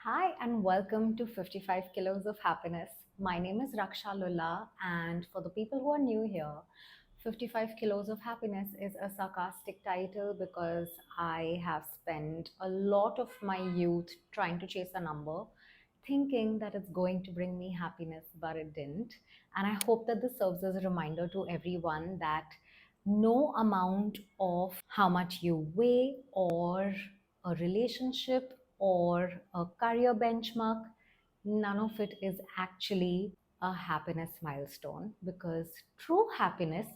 Hi and welcome to 55 Kilos of Happiness. My name is Raksha Lulla, and for the people who are new here, 55 Kilos of Happiness is a sarcastic title because I have spent a lot of my youth trying to chase a number, thinking that it's going to bring me happiness, but it didn't. And I hope that this serves as a reminder to everyone that no amount of how much you weigh or a relationship or a career benchmark, none of it is actually a happiness milestone, because true happiness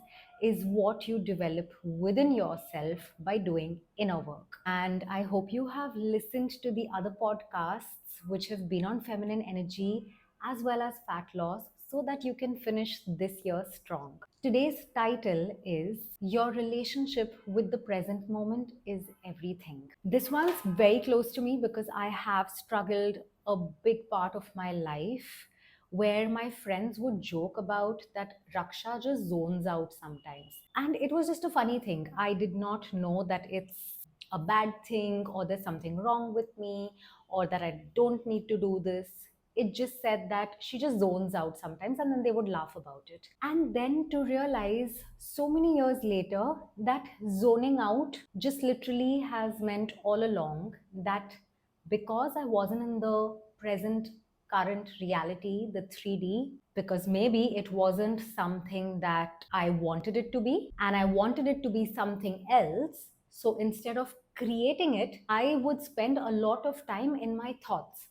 is what you develop within yourself by doing inner work. And I hope you have listened to the other podcasts which have been on feminine energy as well as fat loss so that you can finish this year strong. Today's title is Your Relationship with the Present Moment is Everything. This one's very close to me because I have struggled a big part of my life where my friends would joke about that Raksha just zones out sometimes. And it was just a funny thing. I did not know that it's a bad thing or there's something wrong with me or that I don't need to do this. It just said that she just zones out sometimes, and then they would laugh about it. And then to realize so many years later that zoning out just literally has meant all along that because I wasn't in the present current reality, the 3D, because maybe it wasn't something that I wanted it to be, and I wanted it to be something else. So instead of creating it, I would spend a lot of time in my thoughts.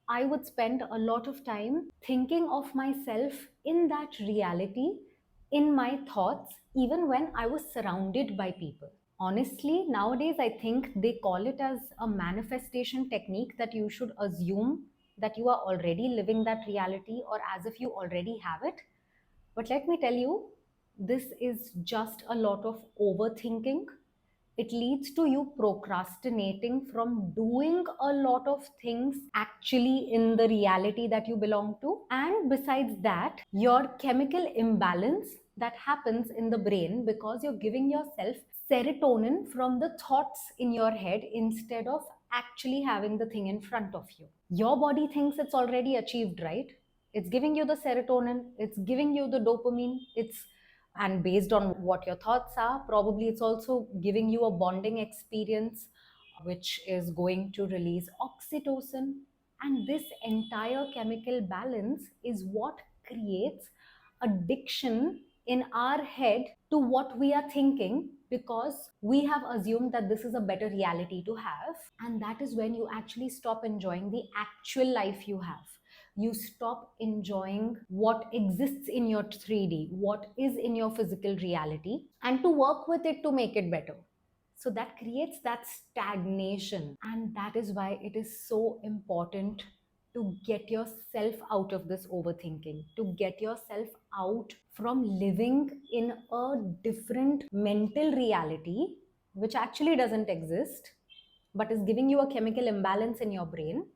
I would spend a lot of time thinking of myself in that reality, in my thoughts, even when I was surrounded by people. Honestly, nowadays I think they call it as a manifestation technique, that you should assume that you are already living that reality or as if you already have it. But let me tell you, this is just a lot of overthinking. It leads to you procrastinating from doing a lot of things actually in the reality that you belong to. And besides that, your chemical imbalance that happens in the brain because you're giving yourself serotonin from the thoughts in your head instead of actually having the thing in front of you. Your body thinks it's already achieved, right? It's giving you the serotonin, it's giving you the dopamine, it's and based on what your thoughts are, probably it's also giving you a bonding experience which is going to release oxytocin. And this entire chemical balance is what creates addiction in our head to what we are thinking, because we have assumed that this is a better reality to have. And that is when you actually stop enjoying the actual life you have. You stop enjoying what exists in your 3D, what is in your physical reality, and to work with it to make it better. So that creates that stagnation. And that is why it is so important to get yourself out of this overthinking, to get yourself out from living in a different mental reality, which actually doesn't exist, but is giving you a chemical imbalance in your brain.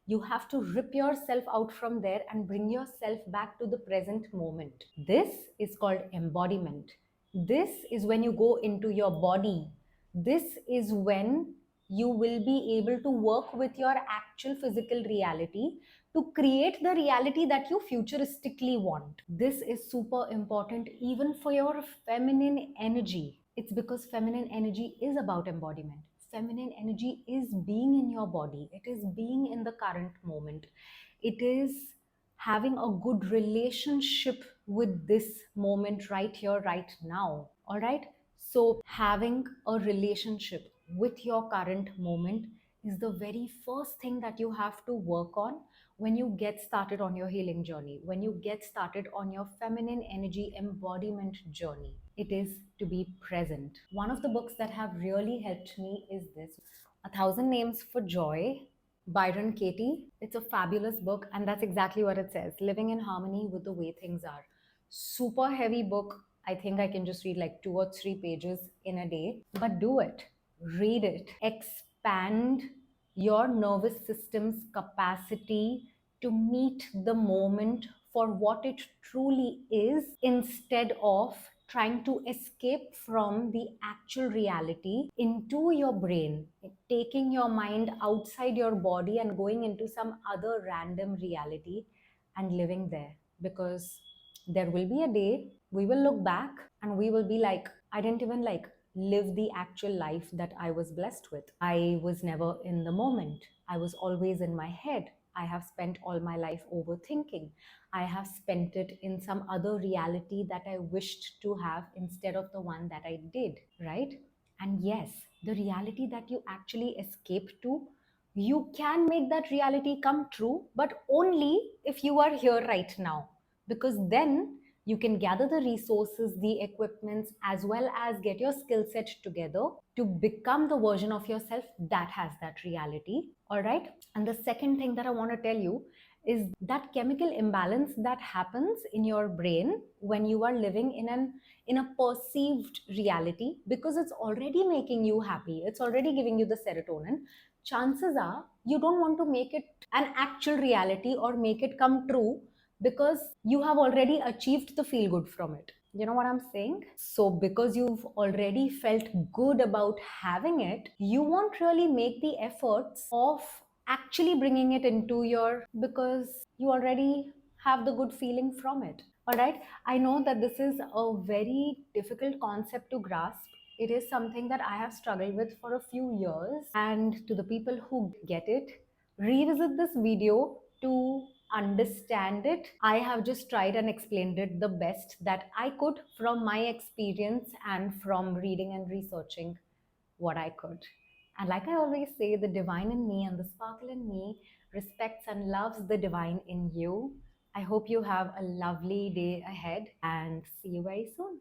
You have to rip yourself out from there and bring yourself back to the present moment. This is called embodiment. This is when you go into your body. This is when you will be able to work with your actual physical reality to create the reality that you futuristically want. This is super important even for your feminine energy. It's because feminine energy is about embodiment. Feminine energy is being in your body, it is being in the current moment, it is having a good relationship with this moment right here, right now. All right. So, having a relationship with your current moment is the very first thing that you have to work on when you get started on your healing journey, when you get started on your feminine energy embodiment journey. It is to be present. One of the books that have really helped me is this, A Thousand Names for Joy, Byron Katie. It's a fabulous book, and that's exactly what it says, living in harmony with the way things are. Super heavy book. I think I can just read like 2 or 3 pages in a day, but do it. Read it. Expand your nervous system's capacity to meet the moment for what it truly is instead of trying to escape from the actual reality into your brain, taking your mind outside your body and going into some other random reality and living there. Because there will be a day we will look back and we will be like, I didn't even like live the actual life that I was blessed with. I was never in the moment. I was always in my head. I have spent all my life overthinking. I have spent it in some other reality that I wished to have instead of the one that I did, right? And yes, the reality that you actually escape to, you can make that reality come true, but only if you are here right now. Because then you can gather the resources, the equipments, as well as get your skill set together to become the version of yourself that has that reality. All right. And the second thing that I want to tell you is that chemical imbalance that happens in your brain when you are living in a perceived reality, because it's already making you happy, it's already giving you the serotonin. Chances are you don't want to make it an actual reality or make it come true, because you have already achieved the feel good from it. You know what I'm saying? So, because you've already felt good about having it, you won't really make the efforts of actually bringing it into your, because you already have the good feeling from it. All right. I know that this is a very difficult concept to grasp. It is something that I have struggled with for a few years. And to the people who get it, revisit this video to understand it. I have just tried and explained it the best that I could from my experience and from reading and researching what I could. And like I always say, the divine in me and the sparkle in me respects and loves the divine in you. I hope you have a lovely day ahead and see you very soon.